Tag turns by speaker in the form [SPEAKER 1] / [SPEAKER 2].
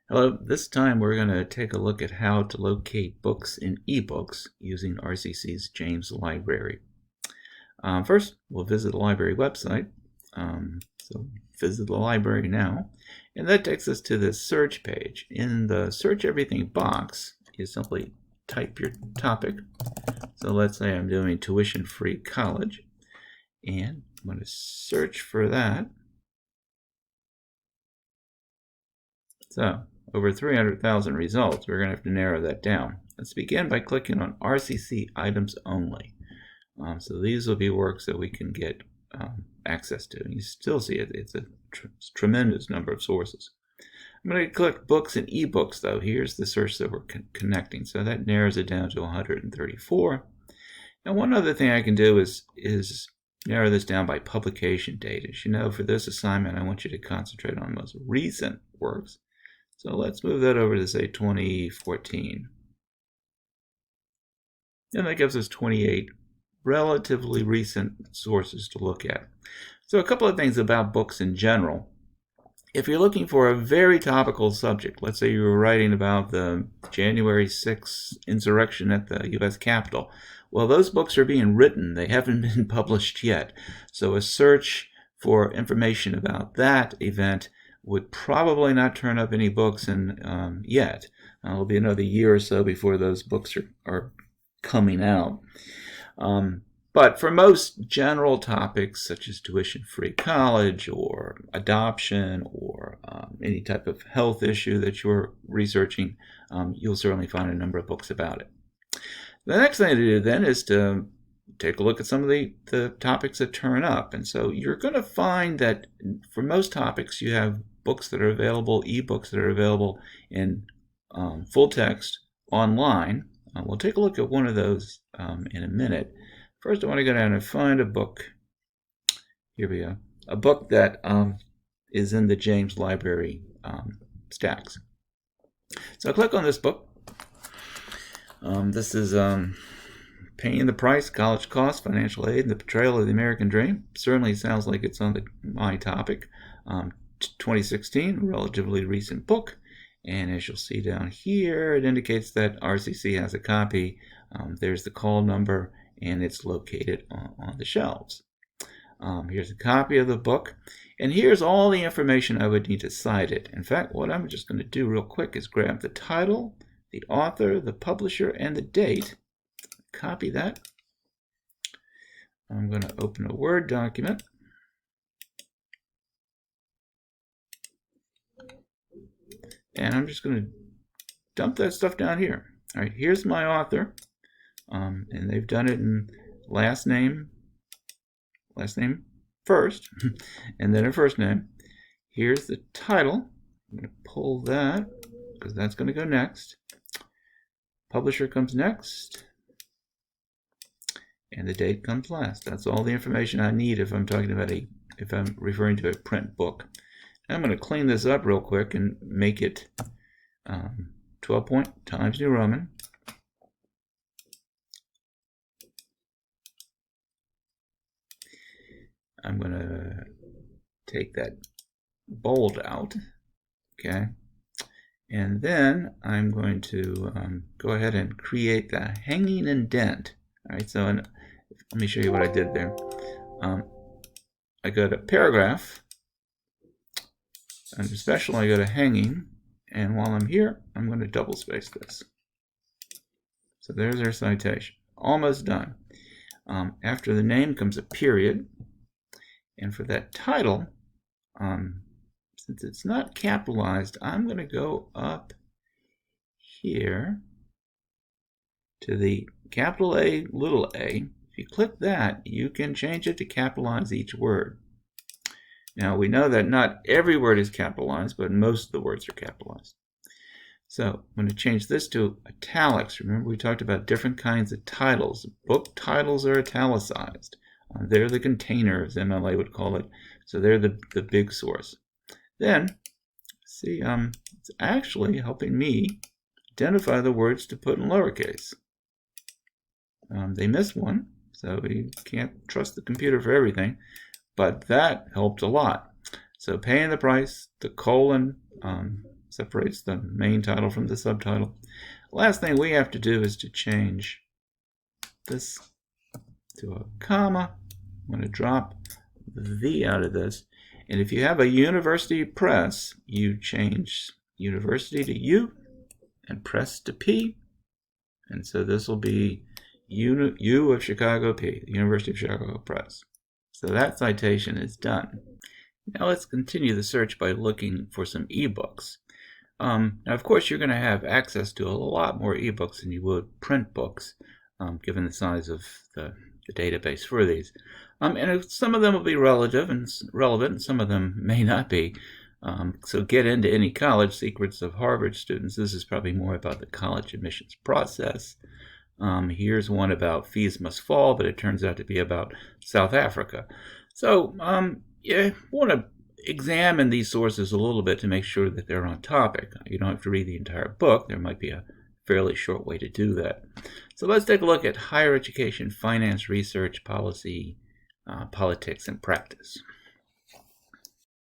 [SPEAKER 1] Hello, this time we're going to take a look at how to locate books in ebooks using RCC's James Library. First, we'll visit the library website. So visit the library now, and that takes us to the search page. In the Search Everything box, you simply type your topic. So let's say I'm doing tuition-free college, and I'm going to search for that. So, over 300,000 results. We're going to have to narrow that down. Let's begin by clicking on RCC Items Only. So these will be works that we can get access to. And you still see it. It's a tremendous number of sources. I'm going to click Books and eBooks, though. Here's the search that we're connecting. So that narrows it down to 134. And one other thing I can do is narrow this down by publication date. As you know, for this assignment, I want you to concentrate on most recent works. So let's move that over to, say, 2014. And that gives us 28 relatively recent sources to look at. So a couple of things about books in general. If you're looking for a very topical subject, let's say you were writing about the January 6th insurrection at the U.S. Capitol, well, those books are being written. They haven't been published yet. So a search for information about that event would probably not turn up any books yet. It'll be another year or so before those books are coming out. But for most general topics, such as tuition-free college or adoption or any type of health issue that you're researching, you'll certainly find a number of books about it. The next thing to do then is to take a look at some of the topics that turn up. And so you're going to find that for most topics, you have books that are available, ebooks that are available in full text online. We'll take a look at one of those in a minute. First, I want to go down and find a book. Here we go. A book that is in the James Library stacks. So I click on this book. This is Paying the Price, College Costs, Financial Aid, and the Portrayal of the American Dream. Certainly sounds like it's on my topic. 2016, relatively recent book. And as you'll see down here, it indicates that RCC has a copy. There's the call number, and it's located on the shelves. Here's a copy of the book. And here's all the information I would need to cite it. In fact, what I'm just going to do real quick is grab the title, the author, the publisher, and the date. Copy that. I'm going to open a Word document. And I'm just going to dump that stuff down here. All right, here's my author. And they've done it in last name first, and then a first name. Here's the title. I'm going to pull that because that's going to go next. Publisher comes next. And the date comes last. That's all the information I need if I'm talking about if I'm referring to a print book. I'm going to clean this up real quick and make it 12 point Times New Roman. I'm going to take that bold out, okay? And then I'm going to go ahead and create the hanging indent. All right, so let me show you what I did there. I go to paragraph. Under special, I go to hanging, and while I'm here, I'm going to double space this. So there's our citation. Almost done. After the name comes a period, and for that title, since it's not capitalized, I'm going to go up here to the capital A, little a. If you click that, you can change it to capitalize each word. Now, we know that not every word is capitalized, but most of the words are capitalized. So I'm going to change this to italics. Remember, we talked about different kinds of titles. Book titles are italicized. They're the container, as MLA would call it. So they're the big source. Then, see, it's actually helping me identify the words to put in lowercase. They missed one, so we can't trust the computer for everything. But that helped a lot. So paying the price, the colon separates the main title from the subtitle. Last thing we have to do is to change this to a comma. I'm going to drop the V out of this. And if you have a university press, you change university to U and press to P. And so this will be U of Chicago P, the University of Chicago Press. So that citation is done. Now let's continue the search by looking for some ebooks. Now, of course, you're going to have access to a lot more ebooks than you would print books, given the size of the database for these. And some of them will be relevant, and some of them may not be. So Get Into Any College, Secrets of Harvard Students. This is probably more about the college admissions process. Here's one about Fees Must Fall, but it turns out to be about South Africa. So you want to examine these sources a little bit to make sure that they're on topic. You don't have to read the entire book. There might be a fairly short way to do that. So let's take a look at higher education, finance, research, policy, politics, and practice.